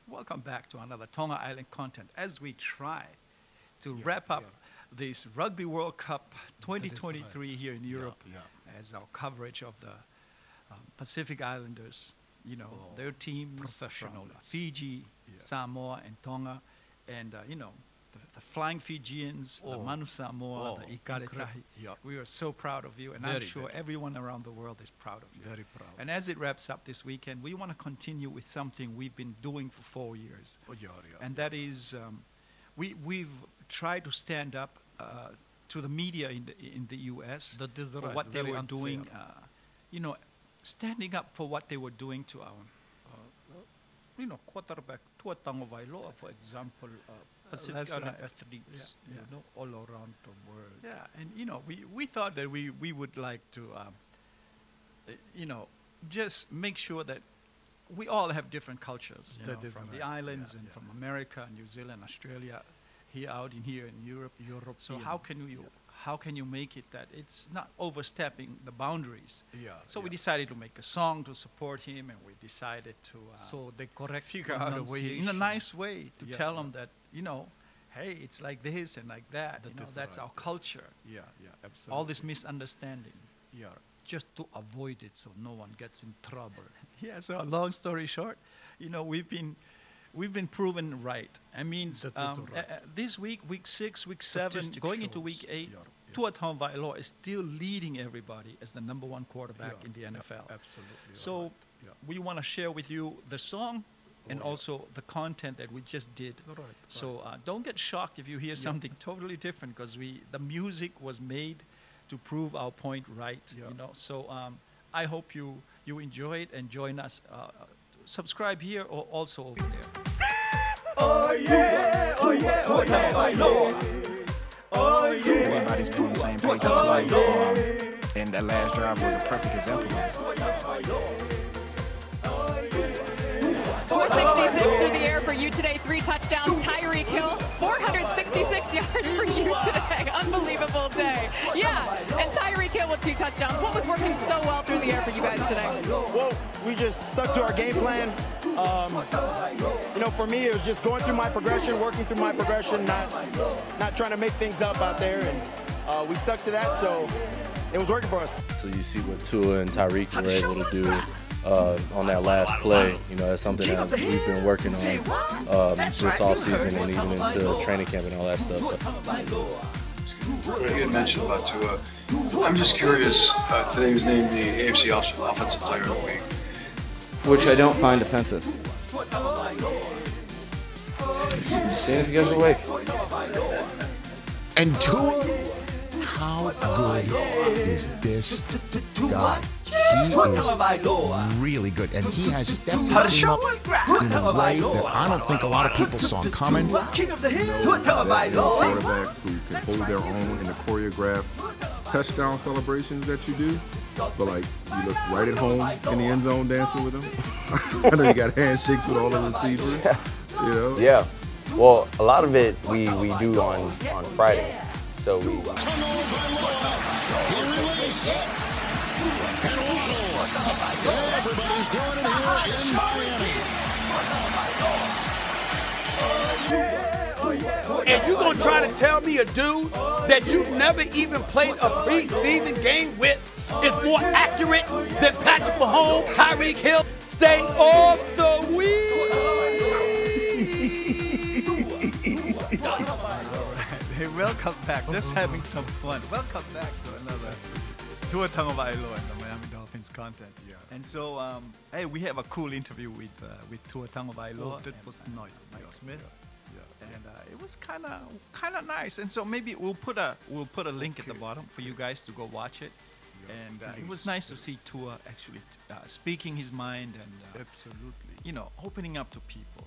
Welcome back to another Tonga Island content as we try to wrap up this Rugby World Cup 2023 here in Europe as our coverage of the Pacific Islanders, you know, their teams from Fiji, Samoa, and Tonga, and, you know, the Flying Fijians, the Manu Samoa, the Ikaretahi. We are so proud of you, and I'm sure everyone around the world is proud of you. Very proud. And as it wraps up this weekend, we want to continue with something we've been doing for 4 years. And that is, we've tried to stand up to the media in the U.S. for what they were doing, you know, standing up for what they were doing to our, you know, quarterback Tua Tagovailoa, for example, Pacific Island athletes, you know, all around the world. Yeah, and you know, we thought that we would like to, you know, just make sure that we all have different cultures, you know, from the islands and from America, New Zealand, Australia, here in Europe. So how can you make it that it's not overstepping the boundaries? So we decided to make a song to support him, and we decided to so they figure out a way, in a nice way, to tell him that, you know, hey, it's like this and like that. You know, that's our culture. Absolutely. All this misunderstanding. Just to avoid it so no one gets in trouble. So a long story short, you know, we've been proven right. I mean, this week, week 6, week 7, going into week 8, Tua Tagovailoa is still leading everybody as the #1 quarterback in the NFL. Absolutely. So we want to share with you the song and also the content that we just did. So don't get shocked if you hear something totally different, because the music was made to prove our point right. You know. So I hope you enjoy it and join us. Subscribe here or also over there. Oh yeah, oh yeah, oh yeah, oh yeah. Everybody's been on the same page tonight, and that last drive was a perfect example of it. 466 through the air for you today, 3 touchdowns. Tyreek Hill, 466 yards for you today. Unbelievable day. And Tyreek Hill with 2 touchdowns. What was working so well through the air for you guys today? Well, we just stuck to our game plan. You know, for me, it was just going through my progression, working through my progression, not trying to make things up out there, and we stuck to that, so it was working for us. So you see what Tua and Tyreek were able to do on that last play. You know, that's something that we've been working on this offseason and even into training camp and all that stuff. So. You had mentioned about Tua. I'm just curious, today he was named the AFC Offensive Player of the Week. Which I don't find offensive. Just seeing if you guys are awake. And Tua, how good is this guy? He is really good, and he has stepped his game up in a way that I don't think a lot of people saw coming. Quarterbacks who can hold their own in the choreographed touchdown celebrations that you do, but like you look right at home in the end zone dancing with them. I know you got handshakes with all the receivers. You know? Well, a lot of it we do on Friday. So we. Everybody's doing it here in Miami. And you gonna try to tell me a dude that you've never even played a preseason game with is more accurate than Patrick Mahomes, Tyreek Hill? Stay off the wheel. Hey, welcome back. Just having some fun. Welcome back to another Tua Tagovailoa and the Miami Dolphins content. And so, hey, we have a cool interview with Tua Tagovailoa. That was nice. M.Smith. And it was kind of nice. And so maybe we'll put a link at the bottom for you guys to go watch it. And it was nice to see Tua actually speaking his mind and absolutely, you know, opening up to people.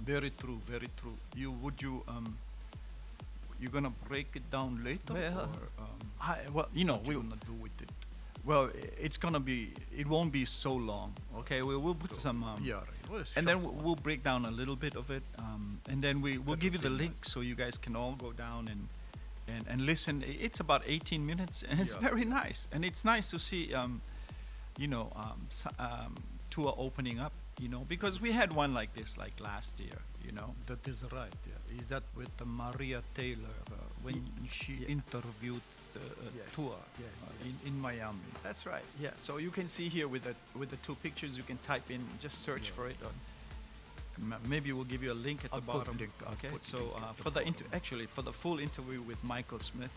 Very true, very true. You're gonna break it down later? Well, you know, what you gonna do with it? Well, it won't be so long. Okay, we'll put some, and then we'll break down a little bit of it, and then we'll give you the link so you guys can all go down and listen. It's about 18 minutes, and it's very nice, and it's nice to see, you know, Tua opening up you know, because we had one like this like last year, you know. That is right. Yeah. Is that with Maria Taylor when she interviewed Tua in Miami? That's right. Yeah. So you can see here with the two pictures, you can type in, just search for it. Maybe we'll give you a link at the bottom. Okay. So for the actually for the full interview with Michael Smith.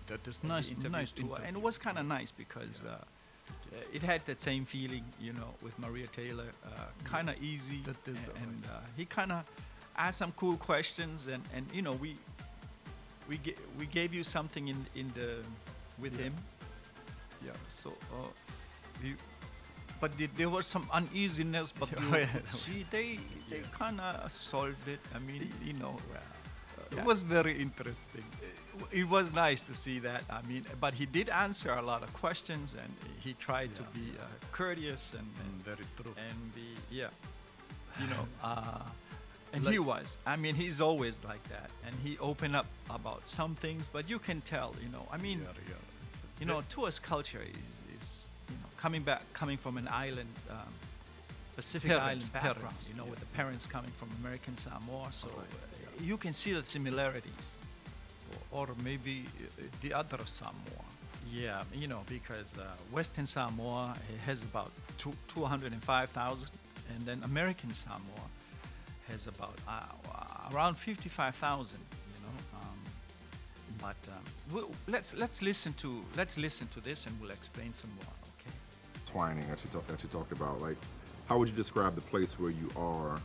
That is nice. Nice Tua, and it was kind of nice because. It had that same feeling, you know, with Maria Taylor, kind of easy, and he kind of asked some cool questions, and you know, we gave you something in the with him, So, but there was some uneasiness, but see, they kind of solved it. I mean, you know, it was very interesting. It was nice to see that. I mean, but he did answer a lot of questions, and he tried to be courteous and very true. And be you know, and he was. I mean, he's always like that, and he opened up about some things. But you can tell, you know. I mean, you know, Tua's culture is you know coming from an island. Pacific Island background, you know, with the parents coming from American Samoa, so you can see the similarities. Or maybe the other Samoa. Yeah, you know, because Western Samoa has about 205,000, and then American Samoa has about around 55,000. You know, but let's listen to this, and we'll explain some more. Okay. Twining that you talked about, like, how would you describe the place where you are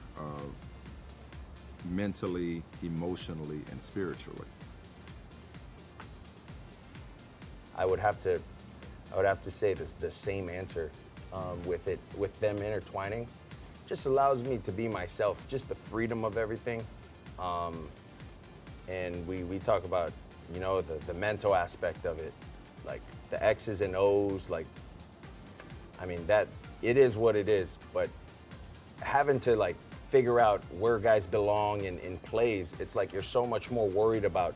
mentally, emotionally, and spiritually? I would have to say the same answer with them intertwining. Just allows me to be myself, just the freedom of everything. And we talk about, you know, the mental aspect of it, like the X's and O's, like, I mean, that it is what it is, but having to like figure out where guys belong in plays, it's like you're so much more worried about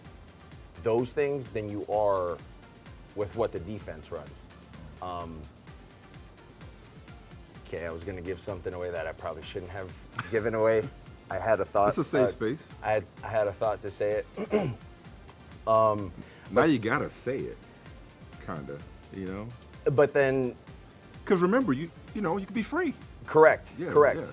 those things than you are with what the defense runs. Okay, I was gonna give something away that I probably shouldn't have given away. I had a thought. It's a safe space. I had a thought to say it. Now you gotta say it, kinda, you know? But then... Because remember, you know, you can be free. Correct, yeah, correct. Yeah.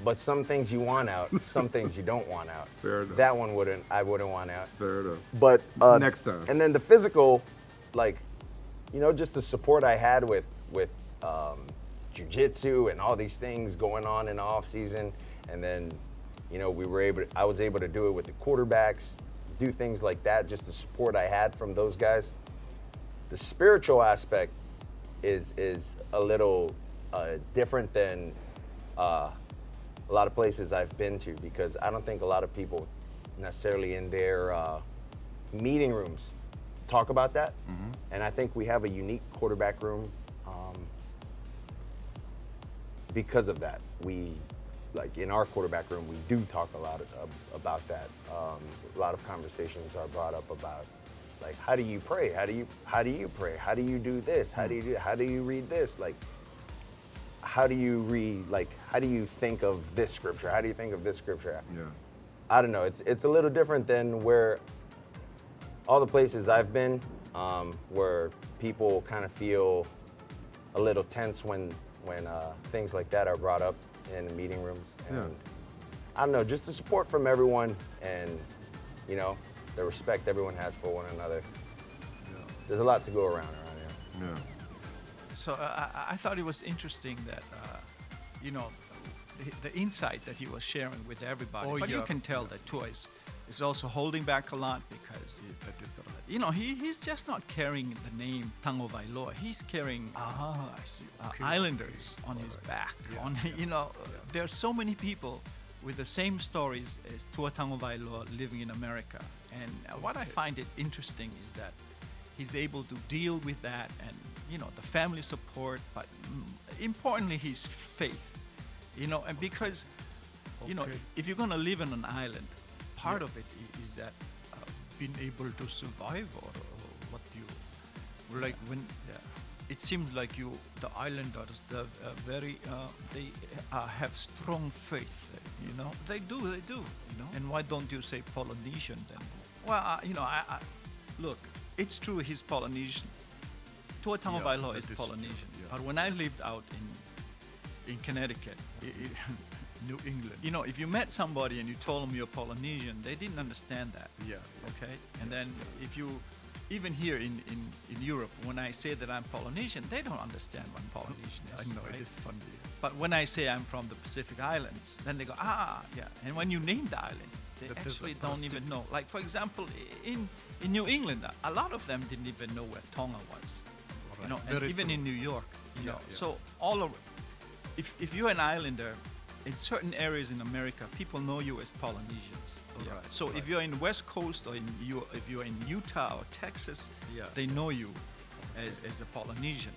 But some things you want out, some things you don't want out. Fair enough. That one I wouldn't want out. Fair enough. But next time. And then the physical, like, you know, just the support I had with jiu-jitsu and all these things going on in the off season, and then, you know, I was able to do it with the quarterbacks, do things like that. Just the support I had from those guys. The spiritual aspect is a little different than a lot of places I've been to, because I don't think a lot of people necessarily in their meeting rooms talk about that. Mm-hmm. And I think we have a unique quarterback room because of that. We, like in our quarterback room, we do talk a lot about that. A lot of conversations are brought up about, like, how do you pray? How do you pray? How do you do this? How do you read this? Like, how do you think of this scripture? How do you think of this scripture? Yeah. I don't know. It's a little different than where all the places I've been, where people kind of feel a little tense when things like that are brought up in the meeting rooms. And I don't know, just the support from everyone, and, you know, the respect everyone has for one another. Yeah. There's a lot to go around here. Yeah. So I thought it was interesting that, you know, the insight that he was sharing with everybody. But you can tell that Tua is also holding back a lot, because, you know, he's just not carrying the name Tagovailoa. He's carrying Islanders on his back. You know, there are so many people with the same stories as Tua Tagovailoa living in America. And what I find it interesting is that he's able to deal with that, and, you know, the family support, but importantly, his faith. You know, and because, you know, if you're going to live on an island, part of it is that being able to survive, or what do you, like when, it seems like the islanders, they have strong faith. You know, they do. You know, and why don't you say Polynesian then? Well, you know, look, it's true. He's Polynesian. Tua Tagovailoa is Polynesian. But when I lived out in Connecticut, New England, you know, if you met somebody and you told them you're Polynesian, they didn't understand that. Okay. And then if you even here in Europe, when I say that I'm Polynesian, they don't understand what Polynesian is. I know, right? it is funny. But when I say I'm from the Pacific Islands, then they go, yeah. And when you name the islands, they actually don't even know. Like, for example, in New England, a lot of them didn't even know where Tonga was. Right. You know, and even in New York, you know. So all over, if you're an islander, in certain areas in America, people know you as Polynesians. Right. So if you're in the West Coast or if you're in Utah or Texas, they know you as a Polynesian.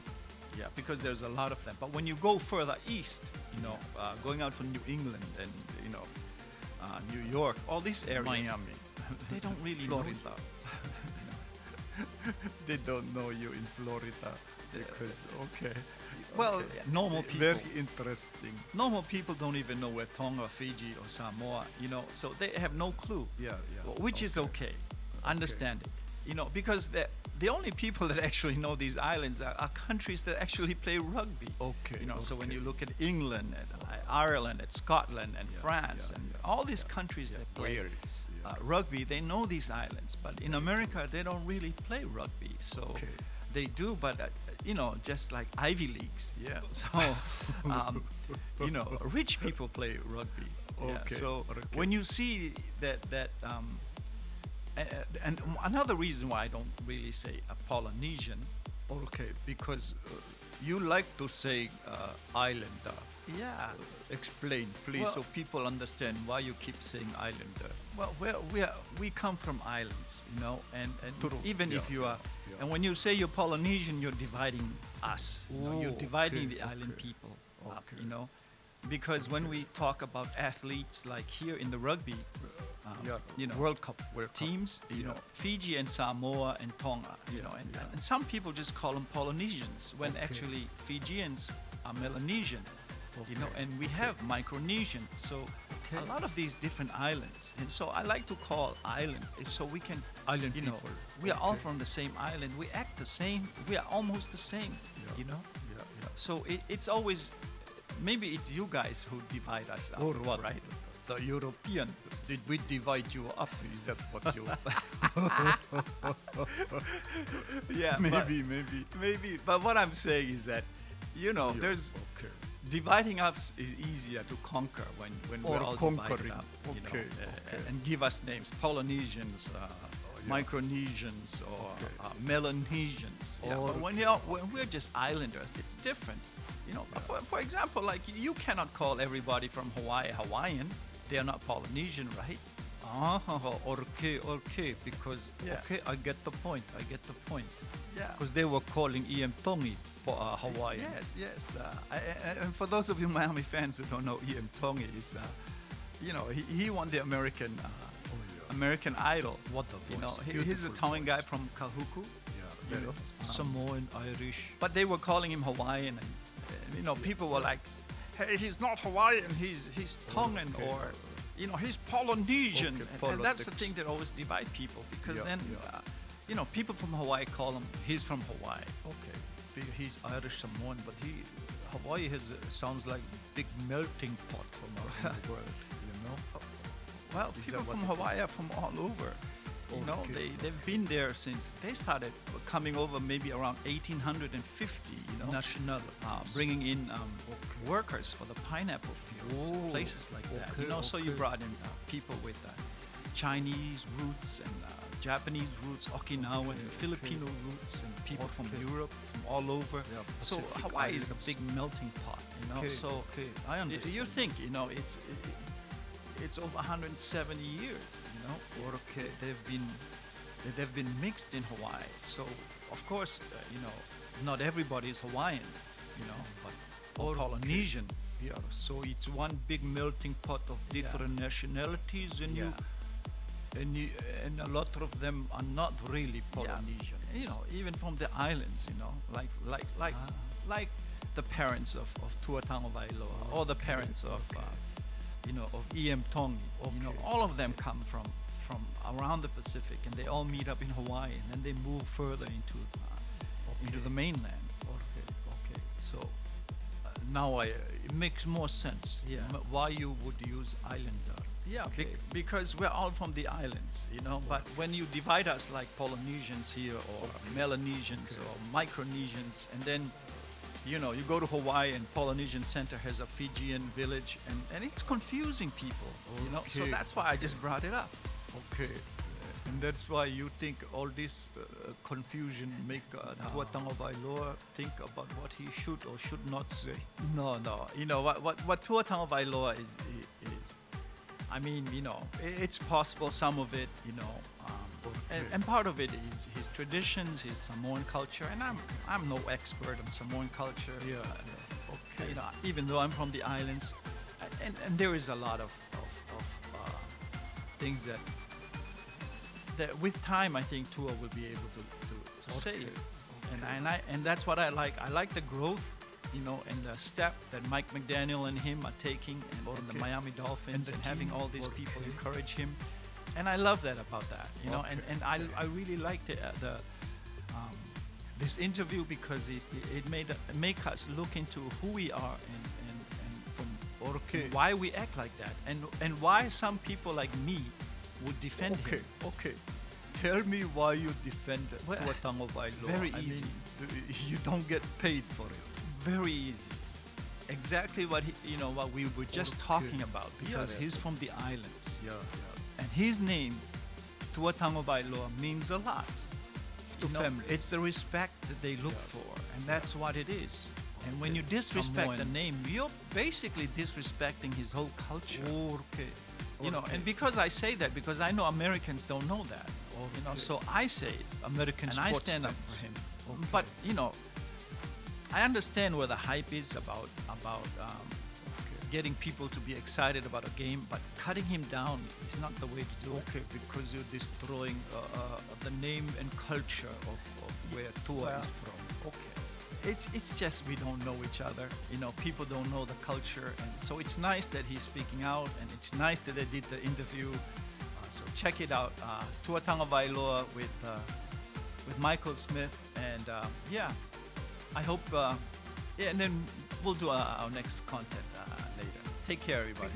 Yeah, because there's a lot of them. But when you go further east, you know, going out to New England and you know, New York, all these areas, Miami, they don't really Florida. know you. They don't know you in Florida because Well, normal people. Very interesting. Normal people don't even know where Tonga, Fiji, or Samoa, you know, so they have no clue. Which is okay. Understand it. You know, because the only people that actually know these islands are countries that actually play rugby. You know, so when you look at England, at Ireland, at Scotland, and France, and all these countries that play rugby, they know these islands. But in America, they don't really play rugby. So they do, but you know, just like Ivy Leagues. So, you know, rich people play rugby. So when you see that, and another reason why I don't really say a Polynesian, because you like to say islander. Explain, please, so people understand why you keep saying islander. Well, we come from islands, you know, and even if you are, and when you say you're Polynesian, you're dividing us. You know, you're dividing the island people up, you know, because when we talk about athletes like here in the rugby, you know, World Cup teams, you know, Fiji and Samoa and Tonga, you know, and some people just call them Polynesians when actually Fijians are Melanesian. You know, and we have Micronesian, so a lot of these different islands, and so I like to call island is so we can island you know, people. we are all from the same island, we act the same, we are almost the same, you know. So it's always, maybe it's you guys who divide us up, or what, right? The European, did we divide you up? Is that what you? maybe. But what I'm saying is that, you know, there's dividing us is easier to conquer when we're all divided up, you know, and give us names: Polynesians, Micronesians, or Melanesians. But when we're just islanders, it's different. You know, for example, like you cannot call everybody from Hawaii Hawaiian. They are not Polynesian, right? Okay, because I get the point. Because they were calling Ian Tongi Hawaiian. Yes. And for those of you Miami fans who don't know, Ian Tongi is, you know, he won the American Idol. What a voice! You know, he's a Tongan guy from Kahuku. You know, Samoan, Irish. But they were calling him Hawaiian, and you know, people were like, "Hey, he's not Hawaiian. He's Tongan, or you know, he's Polynesian." And that's the thing that always divide people, because then, you know, people from Hawaii call him, he's from Hawaii. He's Irish Samoan, but Hawaii sounds like big melting pot from around the world, you know. Well, people from Hawaii are from all over. You know, they've been there since they started coming over maybe around 1850. You know, national, bringing in workers for the pineapple fields, places like that. You know, so you brought in people with Chinese roots and Japanese roots, Okinawan and Filipino roots, and people from Europe, from all over. So Hawaii is a big melting pot. You know, so I understand. You think, you know, it's over 170 years, you know, or they've been mixed in Hawaii. So of course, you know, not everybody is Hawaiian, you know, but or Polynesian. So it's one big melting pot of different nationalities, and and a lot of them are not really Polynesian. You know, even from the islands. You know, like the parents of Tua Tagovailoa, or the parents of you know, of Tonga. You know, all of them come from around the Pacific, and they all meet up in Hawaii, and then they move further into the mainland. Okay. So now it makes more sense. Yeah. Why you would use islander? Yeah. Because we're all from the islands, you know. But when you divide us like Polynesians here, or Melanesians, or Micronesians, and then, you know, you go to Hawaii and Polynesian Center has a Fijian village, and it's confusing people, you know. So that's why I just brought it up. Okay. And that's why you think all this confusion make Tua Tagovailoa think about what he should or should not say. No. You know what Tua Tagovailoa is. I mean, you know, it's possible, some of it, you know, and part of it is his traditions, his Samoan culture, and I'm no expert on Samoan culture. Yeah. Okay. You know, even though I'm from the islands, and there is a lot of things that with time I think Tua will be able to say it. And that's what I like. I like the growth, you know, and the step that Mike McDaniel and him are taking, and the Miami Dolphins, and having all these people encourage him, and I love that about that, you know. And I really like this interview, because it make us look into who we are and why we act like that, and why some people like me would defend him. Okay. Tell me why you defend Tua Tagovailoa. Very easy. You don't get paid for it. Very easy. Exactly what what we were just talking about, because he's from the islands. Yeah. And his name, Tua Tagovailoa, means a lot to family. It's the respect that they look for, and that's what it is. And when you disrespect the name, you're basically disrespecting his whole culture. You know, and because I say that, because I know Americans don't know that. You know, so I say it, American and I stand up for him. But you know, I understand where the hype is about getting people to be excited about a game, but cutting him down is not the way to do it. Okay, because you're destroying the name and culture of where Tua is from. Okay. It's just we don't know each other. You know, people don't know the culture, and so it's nice that he's speaking out, and it's nice that they did the interview. So check it out, Tua Tagovailoa with M.Smith, and I hope. And then we'll do our next content later. Take care, everybody.